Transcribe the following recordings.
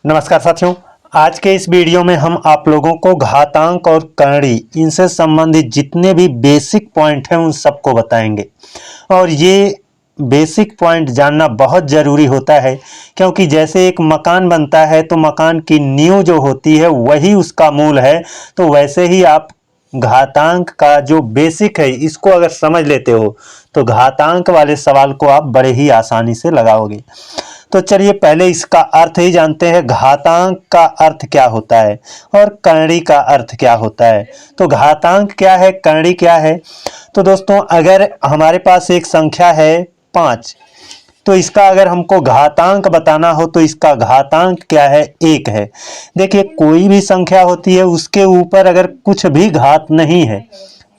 नमस्कार साथियों, आज के इस वीडियो में हम आप लोगों को घातांक और करणी इनसे संबंधित जितने भी बेसिक पॉइंट हैं उन सबको बताएंगे। और ये बेसिक पॉइंट जानना बहुत ज़रूरी होता है, क्योंकि जैसे एक मकान बनता है तो मकान की नींव जो होती है वही उसका मूल है। तो वैसे ही आप घातांक का जो बेसिक है इसको अगर समझ लेते हो तो घातांक वाले सवाल को आप बड़े ही आसानी से लगाओगे। तो चलिए पहले इसका अर्थ ही जानते हैं। घातांक का अर्थ क्या होता है और करणी का अर्थ क्या होता है। तो घातांक क्या है, करणी क्या है। तो दोस्तों, अगर हमारे पास एक संख्या है 5, तो इसका अगर हमको घातांक बताना हो तो इसका घातांक क्या है, 1 है। देखिए, कोई भी संख्या होती है उसके ऊपर अगर कुछ भी घात नहीं है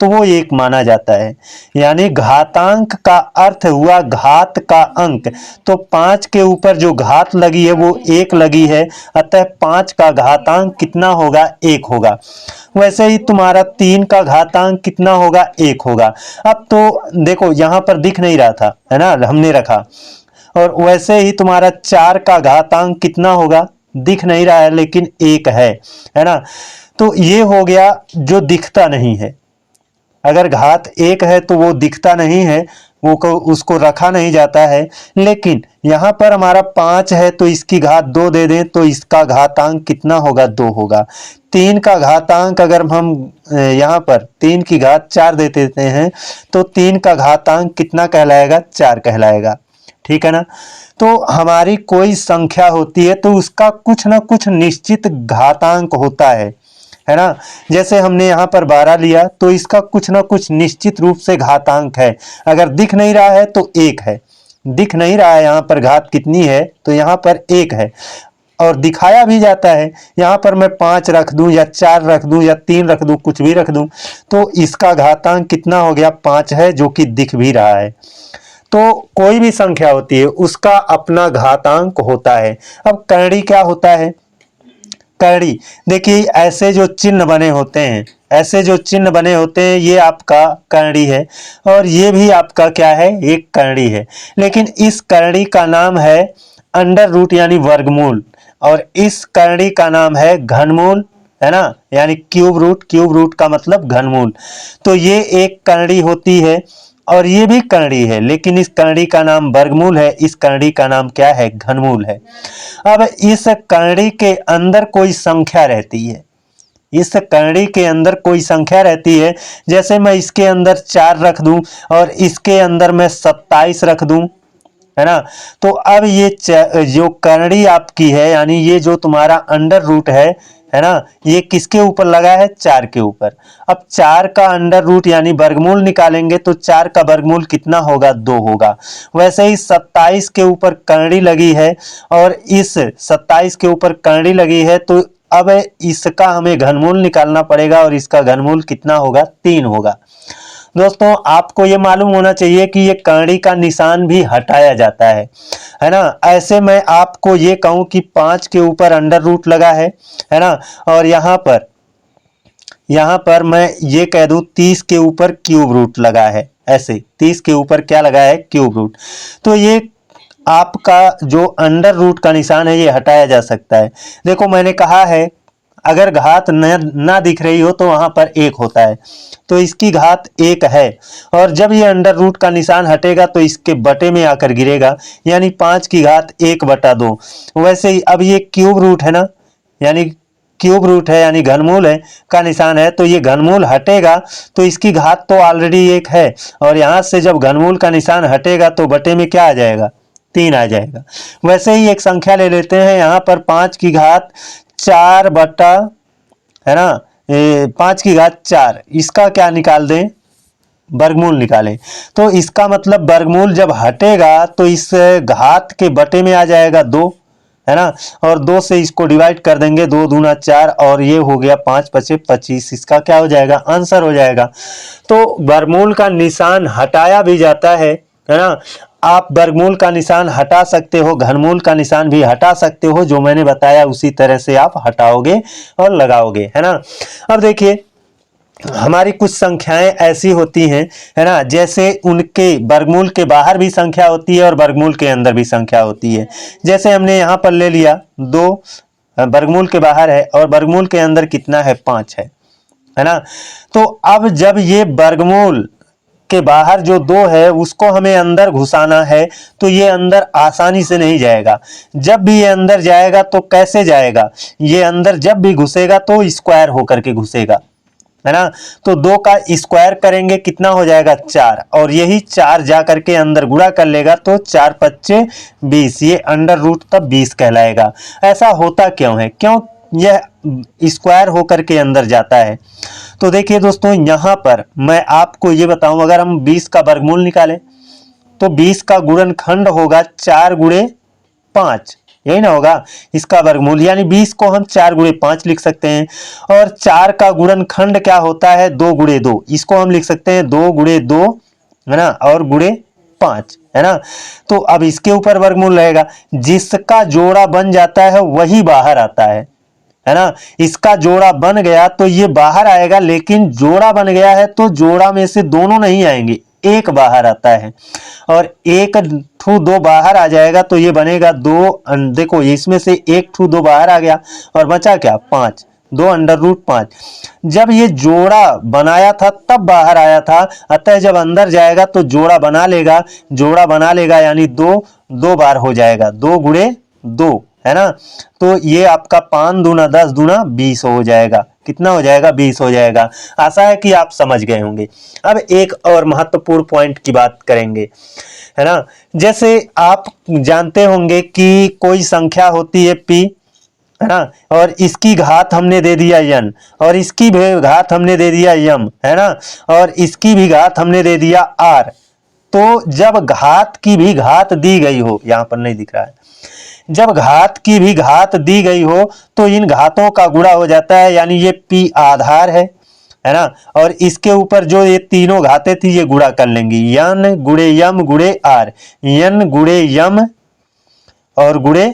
तो वो 1 माना जाता है। यानी घातांक का अर्थ हुआ घात का अंक। तो 5 के ऊपर जो घात लगी है वो 1 लगी है, अतः 5 का घातांक कितना होगा, 1 होगा। वैसे ही तुम्हारा 3 का घातांक कितना होगा, 1 होगा। अब तो देखो यहाँ पर दिख नहीं रहा था, है ना, हमने रखा। और वैसे ही तुम्हारा 4 का घातांक कितना होगा, दिख नहीं रहा है लेकिन 1 है ना। तो ये हो गया जो दिखता नहीं है। अगर घात 1 है तो वो दिखता नहीं है, वो को उसको रखा नहीं जाता है। लेकिन यहाँ पर हमारा 5 है तो इसकी घात 2 दे दें तो इसका घातांक कितना होगा, 2 होगा। 3 का घातांक अगर हम यहाँ पर 3 की घात 4 दे देते हैं तो 3 का घातांक कितना कहलाएगा, 4 कहलाएगा। ठीक है ना। तो हमारी कोई संख्या होती है तो उसका कुछ ना कुछ निश्चित घातांक होता है ना। जैसे हमने यहाँ पर 12 लिया तो इसका कुछ ना कुछ निश्चित रूप से घातांक है। अगर दिख नहीं रहा है तो 1 है, दिख नहीं रहा है यहाँ पर घात कितनी है तो यहाँ पर 1 है। और दिखाया भी जाता है, यहाँ पर मैं 5 रख दूं या 4 रख दूं या 3 रख दूं, कुछ भी रख दूं, तो इसका घातांक कितना हो गया, 5 है, जो कि दिख भी रहा है। तो कोई भी संख्या होती है उसका अपना घातांक होता है। अब करणी क्या होता है। करणी, देखिए ऐसे जो चिन्ह बने होते हैं, ऐसे जो चिन्ह बने होते हैं ये आपका करणी है। और ये भी आपका क्या है, एक करणी है। लेकिन इस करणी का नाम है अंडर रूट यानी वर्गमूल, और इस करणी का नाम है घनमूल, है ना, यानी क्यूब रूट। क्यूब रूट का मतलब घनमूल। तो ये एक करणी होती है और ये भी करणी है, लेकिन इस करणी का नाम वर्गमूल है, इस करणी का नाम क्या है, घनमूल है। अब इस करणी के अंदर कोई संख्या रहती है, इस करणी के अंदर कोई संख्या रहती है। जैसे मैं इसके अंदर 4 रख दूं और इसके अंदर मैं 27 रख दूं, है ना। तो अब ये जो करणी आपकी है, यानी ये जो तुम्हारा अंडर रूट है ना, ये किसके ऊपर लगा है, 4 के ऊपर। अब 4 का अंडर रूट यानी वर्गमूल निकालेंगे तो 4 का वर्गमूल कितना होगा, 2 होगा। वैसे ही 27 के ऊपर करणी लगी है और इस 27 के ऊपर करणी लगी है, तो अब इसका हमें घनमूल निकालना पड़ेगा और इसका घनमूल कितना होगा, 3 होगा। दोस्तों, आपको ये मालूम होना चाहिए कि ये करणी का निशान भी हटाया जाता है ना। ऐसे मैं आपको ये कहूं कि 5 के ऊपर अंडर रूट लगा है ना, और यहाँ पर मैं ये कह दूं 30 के ऊपर क्यूब रूट लगा है। ऐसे 30 के ऊपर क्या लगा है, क्यूब रूट। तो ये आपका जो अंडर रूट का निशान है ये हटाया जा सकता है। देखो, मैंने कहा है अगर घात ना दिख रही हो तो वहां पर 1 होता है, तो इसकी घात 1 है। और जब ये अंडर रूट का निशान हटेगा तो इसके बटे में आकर गिरेगा, यानी 5 की घात 1/2। वैसे ही अब ये क्यूब रूट है ना, यानी क्यूब रूट है यानी घनमूल है का निशान है, तो ये घनमूल हटेगा तो इसकी घात तो ऑलरेडी 1 है, और यहां से जब घनमूल का निशान हटेगा तो बटे में क्या आ जाएगा, 3 आ जाएगा। वैसे ही एक संख्या ले लेते हैं, यहाँ पर 5 की घात 4 बटा, है ना, 5 की घात 4, इसका क्या निकाल दें, वर्गमूल निकालें। तो इसका मतलब वर्गमूल जब हटेगा तो इस घात के बटे में आ जाएगा 2, है ना, और 2 से इसको डिवाइड कर देंगे, 2 दूना 4, और ये हो गया 5 पचे 25, इसका क्या हो जाएगा, आंसर हो जाएगा। तो वर्गमूल का निशान हटाया भी जाता है ना। आप वर्गमूल का निशान हटा सकते हो, घनमूल का निशान भी हटा सकते हो, जो मैंने बताया उसी तरह से आप हटाओगे और लगाओगे, है ना। अब देखिए, हमारी कुछ संख्याएं ऐसी होती हैं, है ना, जैसे उनके वर्गमूल के बाहर भी संख्या होती है और वर्गमूल के अंदर भी संख्या होती है। जैसे हमने यहाँ पर ले लिया 2, वर्गमूल के बाहर है और वर्गमूल के अंदर कितना है 5 है ना। तो अब जब ये वर्गमूल के बाहर जो 2 है उसको हमें अंदर घुसाना है तो ये अंदर आसानी से नहीं जाएगा। जब भी ये अंदर जाएगा तो कैसे जाएगा, ये अंदर जब भी घुसेगा तो स्क्वायर होकर के घुसेगा, है ना। तो 2 का स्क्वायर करेंगे कितना हो जाएगा 4, और यही 4 जा करके अंदर गुणा कर लेगा तो 4 पच्चे 20, ये अंडर रूट तब 20 कहलाएगा। ऐसा होता क्यों है, क्यों यह स्क्वायर होकर के अंदर जाता है। तो देखिए दोस्तों, यहाँ पर मैं आपको ये बताऊं, अगर हम 20 का वर्गमूल निकालें तो 20 का गुणनखंड होगा 4 गुणे 5, यही ना होगा इसका वर्गमूल, यानी 20 को हम 4 गुणे 5 लिख सकते हैं। और 4 का गुणनखंड क्या होता है 2 गुणे 2, इसको हम लिख सकते हैं 2 गुणे 2, है ना, और गुणे 5, है ना। तो अब इसके ऊपर वर्गमूल रहेगा, जिसका जोड़ा बन जाता है वही बाहर आता है ना। इसका जोड़ा बन गया तो ये बाहर आएगा, लेकिन जोड़ा बन गया है तो जोड़ा में से दोनों नहीं आएंगे, एक बाहर आता है, और एक ठू 2 बाहर आ जाएगा तो ये बनेगा 2। देखो इसमें से एक ठू 2 बाहर आ गया और बचा क्या 5, 2 अंडर रूट 5। जब ये जोड़ा बनाया था तब बाहर आया था, अतः जब अंदर जाएगा तो जोड़ा बना लेगा, यानी 2 बार हो जाएगा, 2 गुणे 2, है ना। तो ये आपका 5 दूना 10 दूना 20 हो जाएगा, कितना हो जाएगा 20 हो जाएगा। आशा है कि आप समझ गए होंगे। अब एक और महत्वपूर्ण पॉइंट की बात करेंगे, है ना। जैसे आप जानते होंगे कि कोई संख्या होती है p, है ना, और इसकी घात हमने दे दिया n, और इसकी भी घात हमने दे दिया m, है ना, और इसकी भी घात हमने दे दिया r। तो जब घात की भी घात दी गई हो, यहां पर नहीं दिख रहा है, जब घात की भी घात दी गई हो तो इन घातों का गुणा हो जाता है, यानी ये p आधार है ना, और इसके ऊपर जो ये तीनों घातें थी ये गुणा कर लेंगी, n गुणे m गुणे r, n गुणे m और गुणे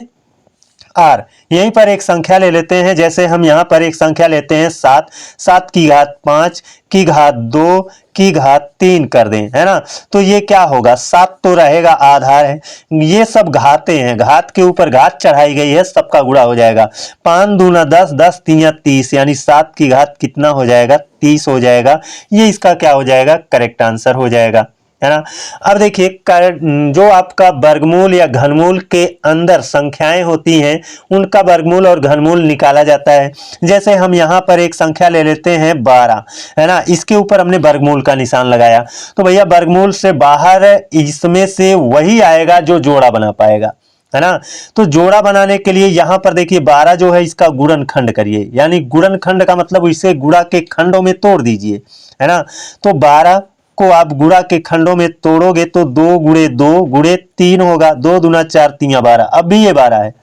r। यहीं पर एक संख्या ले लेते हैं, जैसे हम यहाँ पर एक संख्या लेते हैं 7, 7 की घात 5 की घात 2 की घात 3 कर दें, है ना। तो ये क्या होगा, 7 तो रहेगा आधार है, ये सब घातें हैं, घात के ऊपर घात चढ़ाई गई है, सबका गुणा हो जाएगा। 5 दूना 10, 10 तीया 30, यानी 7 की घात कितना हो जाएगा 30 हो जाएगा। ये इसका क्या हो जाएगा, करेक्ट आंसर हो जाएगा, है ना। अब देखिए जो आपका वर्गमूल या घनमूल के अंदर संख्याएं होती हैं उनका वर्गमूल और घनमूल निकाला जाता है। जैसे हम यहाँ पर एक संख्या ले लेते हैं 12, है ना, इसके ऊपर हमने वर्गमूल का निशान लगाया, तो भैया वर्गमूल से बाहर इसमें से वही आएगा जो जोड़ा बना पाएगा, है ना। तो जोड़ा बनाने के लिए यहाँ पर देखिए 12 जो है इसका गुणनखंड करिए, यानी गुणनखंड का मतलब इसे गुणा के खंडों में तोड़ दीजिए, है ना। तो 12 को आप गुणा के खंडों में तोड़ोगे तो 2 गुणे 2 गुणे 3 होगा, 2 दूना 4 3 12, अब भी ये 12 है,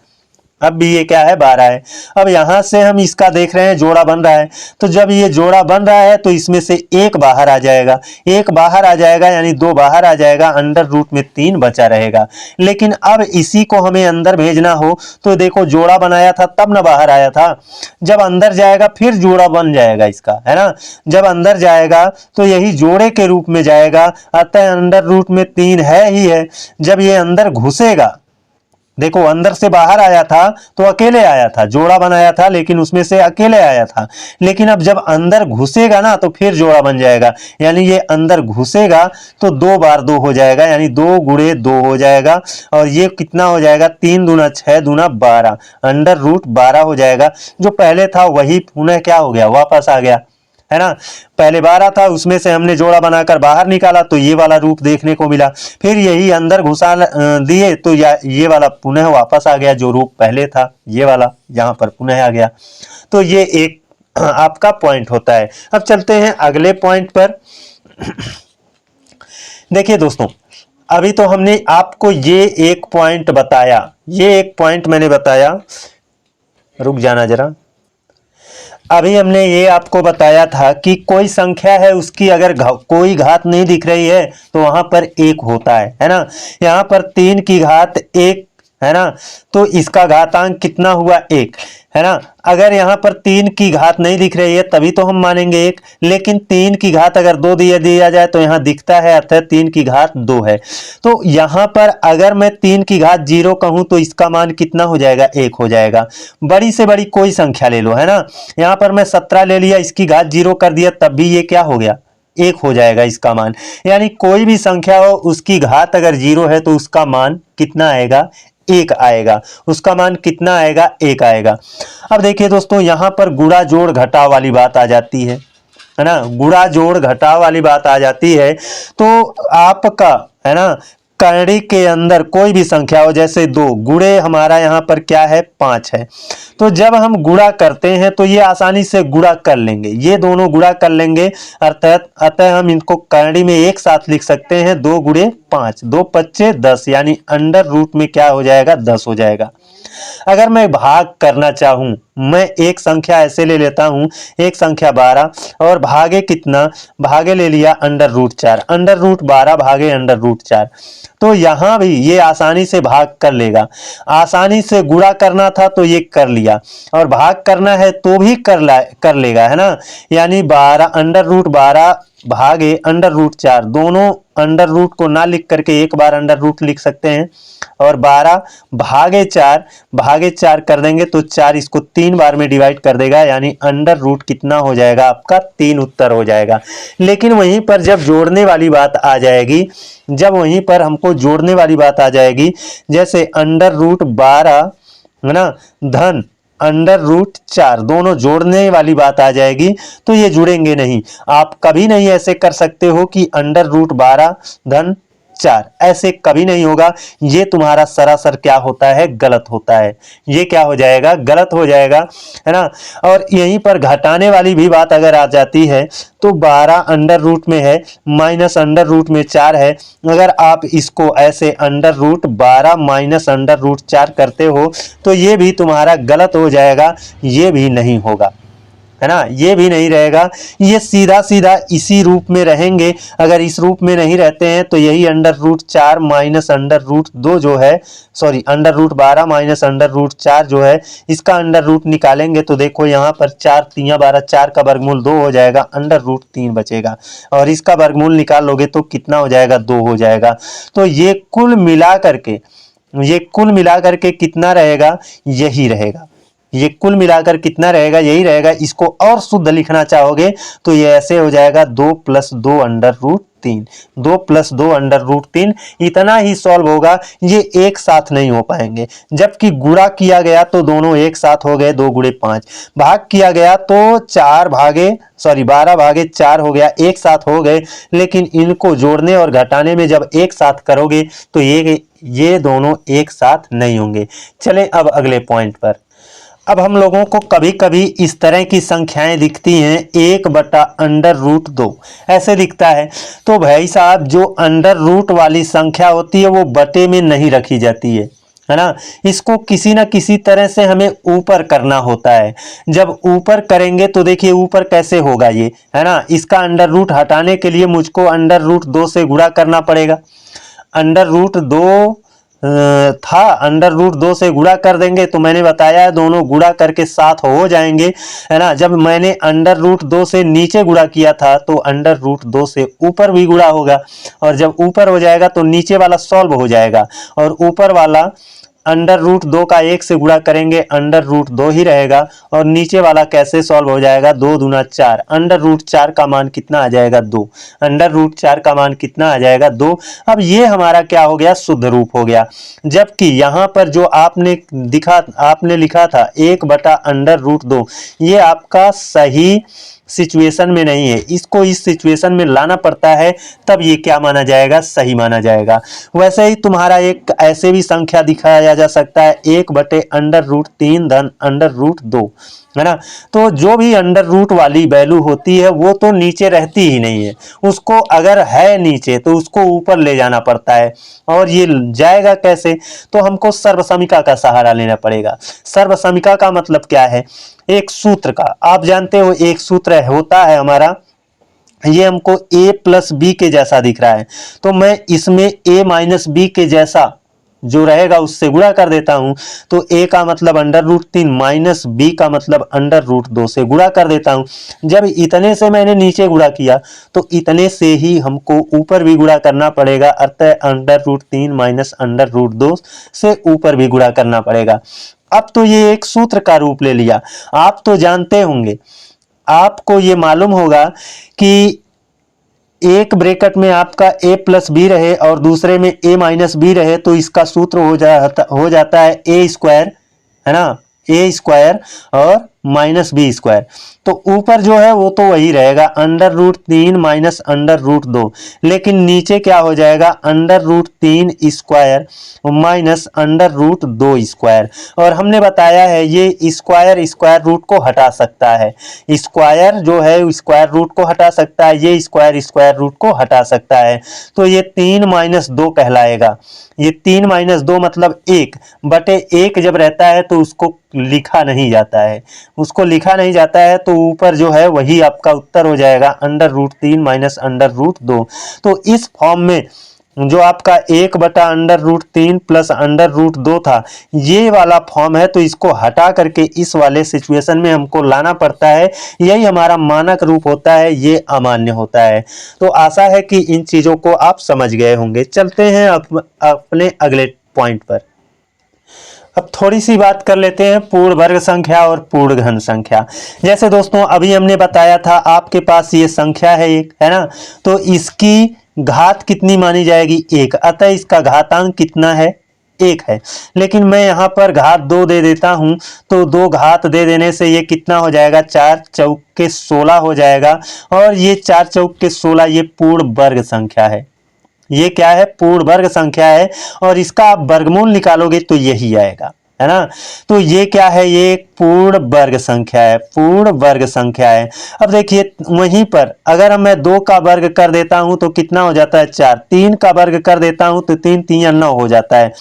अब भी ये क्या है 12 है। अब यहां से हम इसका देख रहे हैं जोड़ा बन रहा है, तो जब ये जोड़ा बन रहा है तो इसमें से एक बाहर आ जाएगा, एक बाहर आ जाएगा यानी 2 बाहर आ जाएगा, अंडर रूट में 3 बचा रहेगा। लेकिन अब इसी को हमें अंदर भेजना हो तो देखो जोड़ा बनाया था तब ना बाहर आया था, जब अंदर जाएगा फिर जोड़ा बन जाएगा इसका, है ना। जब अंदर जाएगा तो यही जोड़े के रूप में जाएगा, अतः अंडर रूट में 3 है ही है। जब ये अंदर घुसेगा, देखो अंदर से बाहर आया था तो अकेले आया था, जोड़ा बनाया था लेकिन उसमें से अकेले आया था, लेकिन अब जब अंदर घुसेगा ना तो फिर जोड़ा बन जाएगा, यानी ये अंदर घुसेगा तो 2 बार 2 हो जाएगा, यानी 2 गुणे 2 हो जाएगा, और ये कितना हो जाएगा 3 दूना 6 दूना 12, अंडर रूट 12 हो जाएगा। जो पहले था वही पुनः क्या हो गया, वापस आ गया, है ना। पहले 12 था, उसमें से हमने जोड़ा बनाकर बाहर निकाला तो ये वाला रूप देखने को मिला, फिर यही अंदर घुसा दिए तो ये वाला पुनः वापस आ गया, जो रूप पहले था ये वाला यहाँ पर पुनः आ गया। तो ये एक आपका पॉइंट होता है। अब चलते हैं अगले पॉइंट पर। देखिए दोस्तों, अभी तो हमने आपको ये एक पॉइंट बताया, ये एक पॉइंट मैंने बताया, रुक जाना जरा। अभी हमने ये आपको बताया था कि कोई संख्या है उसकी अगर कोई घात नहीं दिख रही है तो वहां पर 1 होता है ना। यहाँ पर 3 की घात 1 है ना। तो इसका घातांक कितना हुआ 1, है ना। अगर यहाँ पर 3 की घात नहीं दिख रही है तभी तो हम मानेंगे 1, लेकिन 3 की घात अगर 2 दिया जाए तो यहाँ दिखता है, अर्थात 3 की घात 2 है। तो यहाँ पर अगर मैं 3 की घात 0 कहूँ तो इसका मान कितना हो जाएगा, 1 हो जाएगा। बड़ी से बड़ी कोई संख्या ले लो, है ना। यहाँ पर मैं 17 ले लिया, इसकी घात 0 कर दिया, तब भी ये क्या हो गया, 1 हो जाएगा इसका मान। यानी कोई भी संख्या हो उसकी घात अगर 0 है तो उसका मान कितना आएगा, 1 आएगा। उसका मान कितना आएगा, 1 आएगा। अब देखिए दोस्तों, यहाँ पर गुणा जोड़ घटाव वाली बात आ जाती है ना। गुणा जोड़ घटाव वाली बात आ जाती है तो आपका, है ना, करड़ी के अंदर कोई भी संख्या हो, जैसे 2 गुणे हमारा यहाँ पर क्या है, 5 है। तो जब हम गुणा करते हैं तो ये आसानी से गुणा कर लेंगे, ये दोनों गुणा कर लेंगे, अर्थात अतः हम इनको करड़ी में एक साथ लिख सकते हैं, 2 गुणे 5, 2 पच्चे 10, यानी अंडर रूट में क्या हो जाएगा, 10 हो जाएगा। अगर मैं भाग करना चाहूं, मैं एक संख्या ऐसे ले लेता हूं, एक संख्या 12 और भागे कितना, भागे ले लिया अंडर रूट 4, अंडर रूट 12 भागे अंडर रूट 4। तो यहां भी ये आसानी से भाग कर लेगा। आसानी से गुणा करना था तो ये कर लिया, और भाग करना है तो भी कर लेगा, है ना। यानी 12 अंडर रूट 12 भागे अंडर रूट 4, दोनों अंडर रूट को ना लिख करके एक बार अंडर रूट लिख सकते हैं, और 12 भागे 4 कर देंगे तो 4 इसको 3 बार में डिवाइड कर देगा, यानी अंडर रूट कितना हो जाएगा आपका, 3 उत्तर हो जाएगा। लेकिन वहीं पर जब जोड़ने वाली बात आ जाएगी, जब वहीं पर हमको जोड़ने वाली बात आ जाएगी, जैसे अंडर रूट 12, है ना, धन अंडर रूट 4, दोनों जोड़ने वाली बात आ जाएगी तो ये जुड़ेंगे नहीं। आप कभी नहीं ऐसे कर सकते हो कि अंडर रूट 12 धन 4, ऐसे कभी नहीं होगा। ये तुम्हारा सरासर क्या होता है, गलत होता है। ये क्या हो जाएगा, गलत हो जाएगा, है ना। और यहीं पर घटाने वाली भी बात अगर आ जाती है तो 12 अंडर रूट में है, माइनस अंडर रूट में 4 है। अगर आप इसको ऐसे under root 12 minus under root 4 करते हो तो ये भी तुम्हारा गलत हो जाएगा, ये भी नहीं होगा, है ना, ये भी नहीं रहेगा। ये सीधा सीधा इसी रूप में रहेंगे। अगर इस रूप में नहीं रहते हैं तो यही under root 4 minus under root 2 जो है, sorry under root 12 minus under root 4 जो है, इसका अंडर रूट निकालेंगे तो देखो यहाँ पर 4 3 12, 4 का वर्गमूल 2 हो जाएगा, अंडर रूट 3 बचेगा, और इसका वर्गमूल निकाल लोगे तो कितना हो जाएगा, 2 हो जाएगा। तो ये कुल मिला करके कितना रहेगा, यही रहेगा। ये कुल मिलाकर कितना रहेगा, यही रहेगा। इसको और शुद्ध लिखना चाहोगे तो ये ऐसे हो जाएगा, 2 + 2 अंडर रूट 3, 2 + 2 अंडर रूट 3, इतना ही सॉल्व होगा। ये एक साथ नहीं हो पाएंगे। जबकि गुणा किया गया तो दोनों एक साथ हो गए, 2 × 5, भाग किया गया तो 12 भागे 4 हो गया, एक साथ हो गए। लेकिन इनको जोड़ने और घटाने में जब एक साथ करोगे तो ये दोनों एक साथ नहीं होंगे। चलें अब अगले पॉइंट पर। अब हम लोगों को कभी कभी इस तरह की संख्याएं दिखती हैं, 1/√2 ऐसे दिखता है। तो भाई साहब, जो अंडर रूट वाली संख्या होती है वो बटे में नहीं रखी जाती है ना। इसको किसी ना किसी तरह से हमें ऊपर करना होता है। जब ऊपर करेंगे तो देखिए ऊपर कैसे होगा ये, है ना। इसका अंडर रूट हटाने के लिए मुझको अंडर रूट 2 से गुणा करना पड़ेगा। अंडर रूट 2 था, अंडर रूट 2 से गुणा कर देंगे तो मैंने बताया है दोनों गुणा करके 7 हो जाएंगे, है ना। जब मैंने अंडर रूट 2 से नीचे गुणा किया था तो अंडर रूट 2 से ऊपर भी गुणा होगा, और जब ऊपर हो जाएगा तो नीचे वाला सॉल्व हो जाएगा, और ऊपर वाला अंडर रूट 2 का 1 से गुणा करेंगे, अंडर रूट 2 ही रहेगा, और नीचे वाला कैसे सॉल्व हो जाएगा, 2 दूना 4, अंडर रूट 4 का मान कितना आ जाएगा, 2, अंडर रूट 4 का मान कितना आ जाएगा, 2। अब ये हमारा क्या हो गया, शुद्ध रूप हो गया। जबकि यहाँ पर जो आपने लिखा था 1/√2, ये आपका सही सिचुएशन में नहीं है। इसको इस सिचुएशन में लाना पड़ता है, तब ये क्या माना जाएगा, सही माना जाएगा। वैसे ही तुम्हारा एक ऐसे भी संख्या दिखाया जा सकता है, 1/√3 धन अंडर रूट 2, है ना। तो जो भी अंडर रूट वाली वैल्यू होती है वो तो नीचे रहती ही नहीं है, उसको अगर है नीचे तो उसको ऊपर ले जाना पड़ता है। और ये जाएगा कैसे, तो हमको सर्वसमिका का सहारा लेना पड़ेगा। सर्वसमिका का मतलब क्या है, एक सूत्र का, आप जानते हो एक सूत्र होता है हमारा, ये हमको a + b के जैसा दिख रहा है, तो मैं इसमें a - b के जैसा जो रहेगा उससे गुणा कर देता हूं, तो a का मतलब √3 माइनस b का मतलब √2 से गुणा कर देता हूं। जब इतने से मैंने नीचे गुणा किया तो इतने से ही हमको ऊपर भी गुणा करना पड़ेगा, अतः √3 माइनस √2 से ऊपर भी गुणा करना पड़ेगा। अब तो ये एक सूत्र का रूप ले लिया। आप तो जानते होंगे, आपको ये मालूम होगा कि एक ब्रैकेट में आपका a प्लस बी रहे और दूसरे में a माइनस बी रहे तो इसका सूत्र हो जाता है a स्क्वायर, है ना, a स्क्वायर और माइनस बी स्क्वायर। तो ऊपर जो है वो तो वही रहेगा √3 माइनस √2, लेकिन नीचे क्या हो जाएगा √3 स्क्वायर माइनस √2 स्क्वायर। और हमने बताया है ये स्क्वायर स्क्वायर रूट को हटा सकता है, स्क्वायर जो है स्क्वायर रूट को हटा सकता है, ये स्क्वायर स्क्वायर रूट को हटा सकता है। तो ये 3 माइनस 2 कहलाएगा। ये 3 माइनस 2 मतलब 1 बटे 1 जब रहता है तो उसको लिखा नहीं जाता है, उसको लिखा नहीं जाता है तो ऊपर जो है वही आपका उत्तर हो जाएगा √3 माइनस √2। तो इस फॉर्म में जो आपका 1 बटा √3 प्लस √2 था, ये वाला फॉर्म है, तो इसको हटा करके इस वाले सिचुएशन में हमको लाना पड़ता है। यही हमारा मानक रूप होता है, ये अमान्य होता है। तो आशा है कि इन चीज़ों को आप समझ गए होंगे। चलते हैं अपने अगले पॉइंट पर। अब थोड़ी सी बात कर लेते हैं पूर्ण वर्ग संख्या और पूर्ण घन संख्या। जैसे दोस्तों अभी हमने बताया था आपके पास ये संख्या है एक, है ना, तो इसकी घात कितनी मानी जाएगी 1, अतः इसका घातांक कितना है 1 है। लेकिन मैं यहाँ पर घात 2 दे देता हूँ, तो 2 घात दे देने से ये कितना हो जाएगा 4 चौके 16 हो जाएगा। और ये 4 चौके 16 ये पूर्ण वर्ग संख्या है, ये क्या है पूर्ण वर्ग संख्या है। और इसका आप वर्गमूल निकालोगे तो यही आएगा, है ना। तो ये क्या है, ये पूर्ण वर्ग संख्या है, पूर्ण वर्ग संख्या है। अब देखिए वहीं पर अगर मैं 2 का वर्ग कर देता हूं तो कितना हो जाता है 4, 3 का वर्ग कर देता हूं तो 3 3 9 हो जाता है।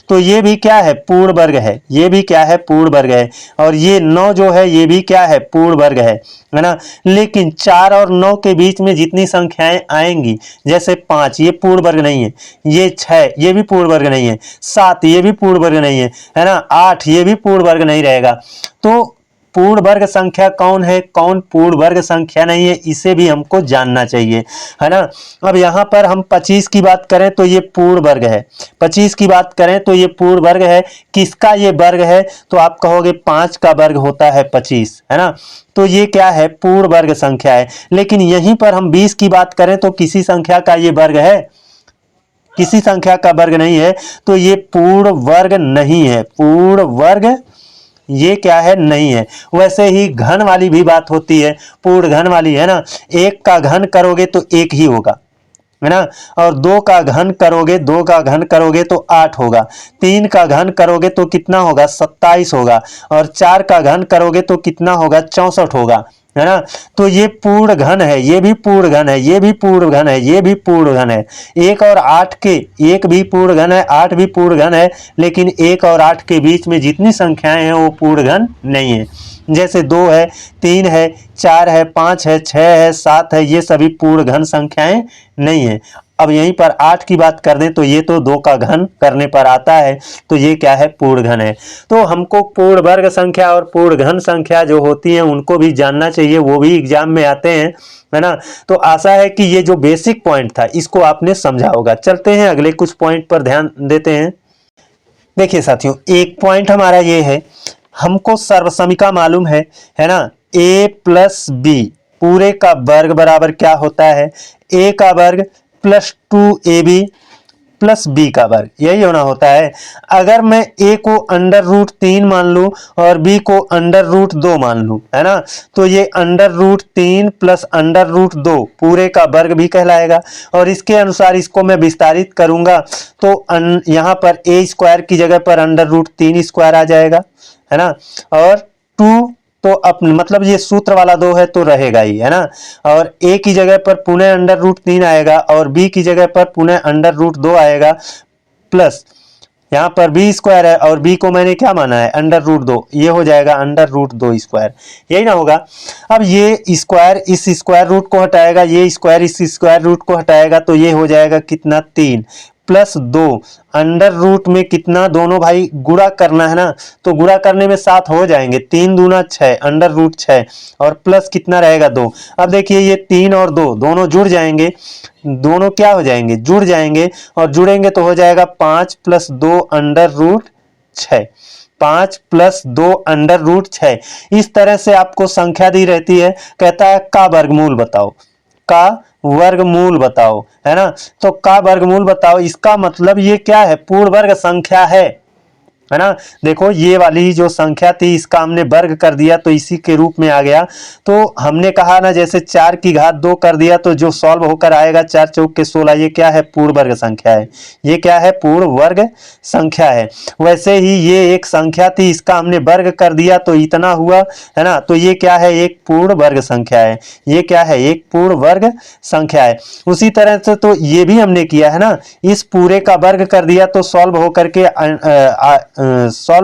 तो ये भी क्या है पूर्ण वर्ग है, ये भी क्या है पूर्ण वर्ग है। और ये 9 जो है ये भी क्या है पूर्ण वर्ग है ना। लेकिन 4 और 9 के बीच में जितनी संख्याएं आएंगी, जैसे 5 ये पूर्ण वर्ग नहीं है, ये 6 ये भी पूर्ण वर्ग नहीं है, 7 ये भी पूर्ण वर्ग नहीं है ना, 8 ये भी पूर्ण वर्ग नहीं रहेगा। तो पूर्ण वर्ग संख्या कौन है, कौन पूर्ण वर्ग संख्या नहीं है, इसे भी हमको जानना चाहिए, है ना। अब यहाँ पर हम 25 की बात करें तो ये पूर्ण वर्ग है, 25 की बात करें तो ये पूर्ण वर्ग है। किसका ये वर्ग है, तो आप कहोगे 5 का वर्ग होता है 25, है ना। तो ये क्या है पूर्ण वर्ग संख्या है। लेकिन यहीं पर हम 20 की बात करें तो किसी संख्या का ये वर्ग है, किसी संख्या का वर्ग नहीं है, तो ये पूर्ण वर्ग नहीं है, पूर्ण वर्ग ये क्या है नहीं है। वैसे ही घन वाली भी बात होती है, पूर्ण घन वाली, है ना। 1 का घन करोगे तो 1 ही होगा, है ना। और 2 का घन करोगे, 2 का घन करोगे तो 8 होगा। 3 का घन करोगे तो कितना होगा 27 होगा। और 4 का घन करोगे तो कितना होगा 64 होगा, है ना। तो ये पूर्ण घन है, ये भी पूर्ण घन है, ये भी पूर्ण घन है, ये भी पूर्ण घन है। 1 और 8 के, 1 भी पूर्ण घन है, 8 भी पूर्ण घन है। लेकिन 1 और 8 के बीच में जितनी संख्याएं हैं वो पूर्ण घन नहीं है। जैसे 2 है, 3 है, 4 है, 5 है, 6 है, 7 है, ये सभी पूर्ण घन संख्याएं नहीं है। अब यहीं पर 8 की बात कर दें तो ये तो 2 का घन करने पर आता है, तो ये क्या है पूर्ण घन है। तो हमको पूर्ण वर्ग संख्या और पूर्ण घन संख्या जो होती हैं उनको भी जानना चाहिए, वो भी एग्जाम में आते हैं, है ना। तो आशा है कि ये जो बेसिक पॉइंट था इसको आपने समझा होगा। चलते हैं अगले कुछ पॉइंट पर ध्यान देते हैं। देखिए साथियों एक पॉइंट हमारा ये है, हमको सर्वसमीका मालूम है ना। a प्लस बी पूरे का वर्ग बराबर क्या होता है, a का वर्ग प्लस 2ab प्लस बी का वर्ग, यही होना होता है। अगर मैं a को √3 मान लूं और b को √2 मान लूं, है ना, तो ये √3 प्लस √2 पूरे का वर्ग भी कहलाएगा। और इसके अनुसार इसको मैं विस्तारित करूंगा तो यहाँ पर a स्क्वायर की जगह पर √3 स्क्वायर आ जाएगा, है ना। और 2 तो अपने मतलब ये सूत्र वाला 2 है तो रहेगा ही, है ना। और a की जगह पर पुनः √3 आएगा और b की जगह पर पुनः √2 आएगा, प्लस यहाँ पर b स्क्वायर है और b को मैंने क्या माना है √2, ये हो जाएगा √2 स्क्वायर, यही ना होगा। अब ये स्क्वायर इस स्क्वायर रूट को हटाएगा, ये स्क्वायर इस स्क्वायर रूट को हटाएगा, तो ये हो जाएगा कितना 3 प्लस 2 अंडर रूट में कितना, दोनों भाई गुणा करना है ना, तो गुणा करने में 7 हो जाएंगे, 3 दूना 6 अंडर रूट 6 और प्लस कितना रहेगा 2। अब देखिए ये 3 और 2 दोनों जुड़ जाएंगे, दोनों क्या हो जाएंगे, जुड़ जाएंगे, और जुड़ेंगे तो हो जाएगा 5 plus 2 under root 6, 5 plus 2 under root 6। इस तरह से आपको संख्या दी रहती है, कहता है का वर्गमूल बताओ, का वर्गमूल बताओ, है ना। तो का वर्गमूल बताओ, इसका मतलब ये क्या है, पूर्ण वर्ग संख्या है ना। देखो ये वाली जो संख्या थी इसका हमने वर्ग कर दिया तो इसी के रूप में आ गया। तो हमने कहा ना जैसे 4 की घात 2 कर दिया तो जो सॉल्व होकर आएगा 4 चौक के 16, ये क्या है, पूर्ण वर्ग संख्या है, ये क्या है, पूर्ण वर्ग संख्या है। वैसे ही ये एक संख्या थी, इसका हमने वर्ग कर दिया तो इतना हुआ, है ना। तो ये क्या है, एक पूर्ण वर्ग संख्या है, ये क्या है, एक पूर्ण वर्ग संख्या है। उसी तरह से तो ये भी हमने किया है ना, इस पूरे का वर्ग कर दिया तो सॉल्व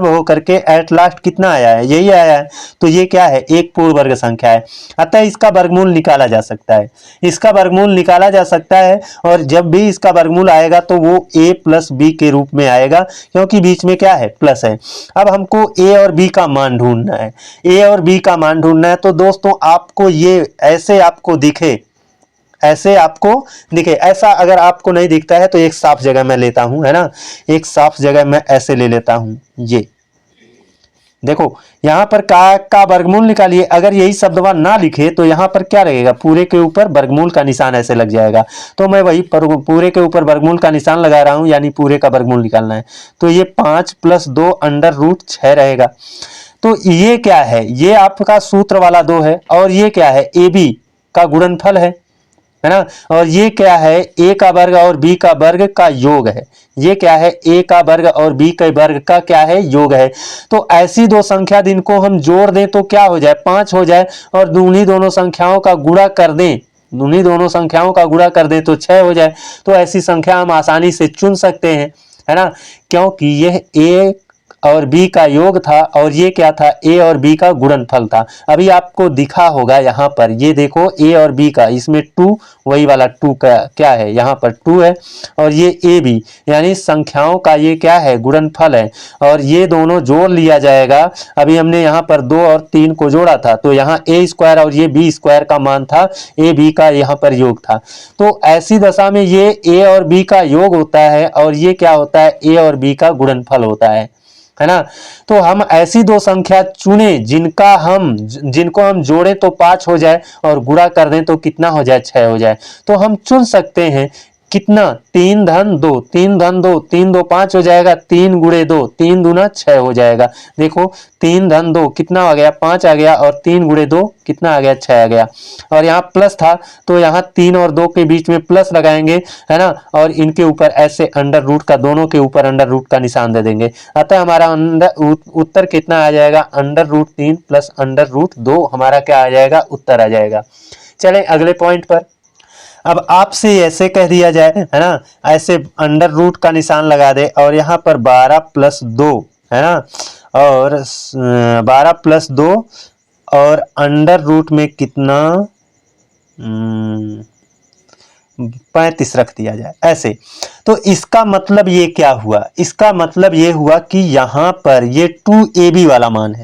होकर के एट लास्ट कितना आया है, यही आया है। तो ये क्या है, एक पूर्ण वर्ग संख्या है। अतः इसका वर्गमूल निकाला जा सकता है, इसका वर्गमूल निकाला जा सकता है। और जब भी इसका वर्गमूल आएगा तो वो a प्लस बी के रूप में आएगा, क्योंकि बीच में क्या है, प्लस है। अब हमको a और b का मान ढूंढना है, a और b का मान ढूंढना है। तो दोस्तों आपको ये ऐसे आपको दिखे, ऐसे आपको दिखे, ऐसा अगर आपको नहीं दिखता है तो एक साफ जगह मैं लेता हूं, है ना, एक साफ जगह मैं ऐसे ले लेता हूं। ये देखो यहां पर का वर्गमूल निकालिए, अगर यही शब्द वहां ना लिखे तो यहां पर क्या रहेगा, पूरे के ऊपर वर्गमूल का निशान ऐसे लग जाएगा। तो मैं वही पूरे के ऊपर वर्गमूल का निशान लगा रहा हूं, यानी पूरे का वर्गमूल निकालना है। तो ये 5 प्लस 2 अंडर रूट 6 रहेगा। तो ये क्या है, ये आपका सूत्र वाला 2 है, और ये क्या है, ए बी का गुणनफल है ना। और ये क्या है, a का वर्ग और b का वर्ग का योग है, ये क्या है, a का वर्ग और b के वर्ग का क्या है, योग है। तो ऐसी दो संख्या जिनको हम जोड़ दें तो क्या हो जाए, 5 हो जाए, और दूनी दोनों संख्याओं का गुणा कर दें, दूनी दोनों संख्याओं का गुणा कर दें तो 6 हो जाए। तो ऐसी संख्या हम आसानी से चुन सकते हैं, है ना, क्योंकि यह a और b का योग था और ये क्या था, a और b का गुणनफल था। अभी आपको दिखा होगा यहाँ पर, ये देखो a और b का, इसमें 2 वही वाला 2 का क्या है, यहाँ पर 2 है, और ये a b यानी संख्याओं का ये क्या है, गुणनफल है। और ये दोनों जोड़ लिया जाएगा। अभी हमने यहाँ पर 2 और 3 को जोड़ा था तो यहाँ a स्क्वायर और ये b स्क्वायर का मान था, a b का यहाँ पर योग था। तो ऐसी दशा में ये a और b का योग होता है और ये क्या होता है, a और b का गुणनफल होता है ना। तो हम ऐसी दो संख्या चुने जिनको हम जोड़े तो 5 हो जाए और गुणा कर दें तो कितना हो जाए, 6 हो जाए। तो हम चुन सकते हैं कितना, 3 धन 2, 3 धन 2, 3 2 5 हो जाएगा, 3 गुणे 2, 3 दूना 6 हो जाएगा। देखो 3 धन 2 कितना आ गया, 5 आ गया, और 3 गुणे 2 कितना आ गया, 6 आ गया। और यहाँ प्लस था तो यहाँ 3 और 2 के बीच में प्लस लगाएंगे, है ना, और इनके ऊपर ऐसे अंडर रूट का, दोनों के ऊपर अंडर रूट का निशान दे देंगे। अतः हमारा उत्तर कितना आ जाएगा, under root 3 plus under root 2 हमारा क्या आ जाएगा, उत्तर आ जाएगा। चलें अगले पॉइंट पर। अब आपसे ऐसे कह दिया जाए, है ना, ऐसे अंडर रूट का निशान लगा दे और यहाँ पर 12 प्लस 2, है ना, और 12 प्लस 2 और अंडर रूट में कितना, 35 रख दिया जाए ऐसे। तो इसका मतलब ये क्या हुआ, इसका मतलब ये हुआ कि यहाँ पर ये 2ab वाला मान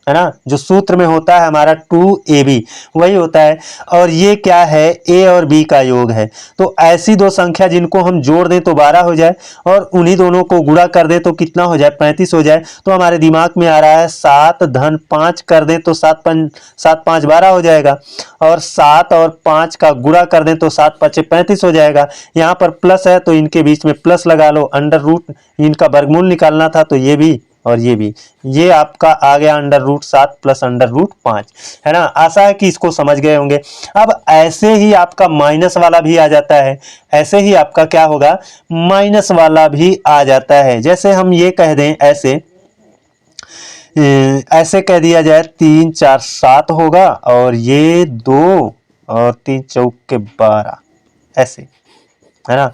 है ना, जो सूत्र में होता है हमारा 2ab वही होता है। और ये क्या है, a और b का योग है। तो ऐसी दो संख्या जिनको हम जोड़ दें तो 12 हो जाए और उन्हीं दोनों को गुणा कर दें तो कितना हो जाए, 35 हो जाए। तो हमारे दिमाग में आ रहा है 7 धन 5 कर दें तो 7 5 12 हो जाएगा, और 7 और 5 का गुणा कर दें तो 7 5 35 हो जाएगा। यहाँ पर प्लस है तो इनके बीच में प्लस लगा लो, अंडर रूट इनका वर्गमूल निकालना था तो ये भी और ये भी, ये आपका आ गया under root 7 plus under root 5, है ना। आशा है कि इसको समझ गए होंगे। अब ऐसे ही आपका माइनस वाला भी आ जाता है, ऐसे ही आपका क्या होगा, माइनस वाला भी आ जाता है। जैसे हम ये कह दें, ऐसे कह दिया जाए 3 4 7 होगा और ये 2 और 3 चौक के 12, ऐसे, है ना।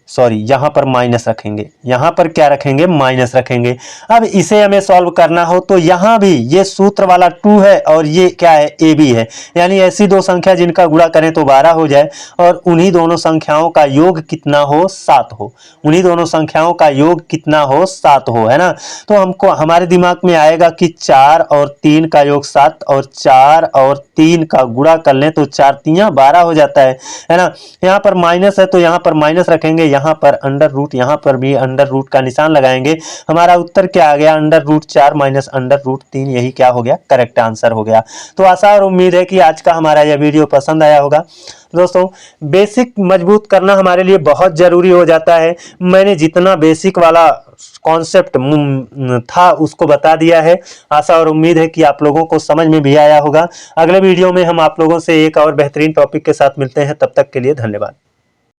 सॉरी यहाँ पर माइनस रखेंगे, यहाँ पर क्या रखेंगे, माइनस रखेंगे। अब इसे हमें सॉल्व करना हो तो यहाँ भी ये सूत्र वाला 2 है और ये क्या है, ए बी है, यानी ऐसी दो संख्या जिनका गुणा करें तो 12 हो जाए और उन्हीं दोनों संख्याओं का योग कितना हो, 7 हो। उन्हीं दोनों संख्याओं का योग कितना हो, 7 हो, है ना। तो हमको हमारे दिमाग में आएगा कि 4 और 3 का योग 7 और 4 और 3 का गुणा कर लें तो 4 तियां 12 हो जाता है ना। यहाँ पर माइनस है तो यहाँ पर माइनस रखेंगे, यहाँ पर अंडर रूट, यहाँ पर भी अंडर रूट का निशान लगाएंगे। हमारा उत्तर क्या आ गया, under root 4 minus under root 3, यही क्या हो गया, करेक्ट आंसर हो गया। तो आशा और उम्मीद है कि आज का हमारा यह वीडियो पसंद आया होगा। दोस्तों बेसिक मजबूत करना हमारे लिए बहुत ज़रूरी हो जाता है। मैंने जितना बेसिक वाला कॉन्सेप्ट था उसको बता दिया है। आशा और उम्मीद है कि आप लोगों को समझ में भी आया होगा। अगले वीडियो में हम आप लोगों से एक और बेहतरीन टॉपिक के साथ मिलते हैं, तब तक के लिए धन्यवाद।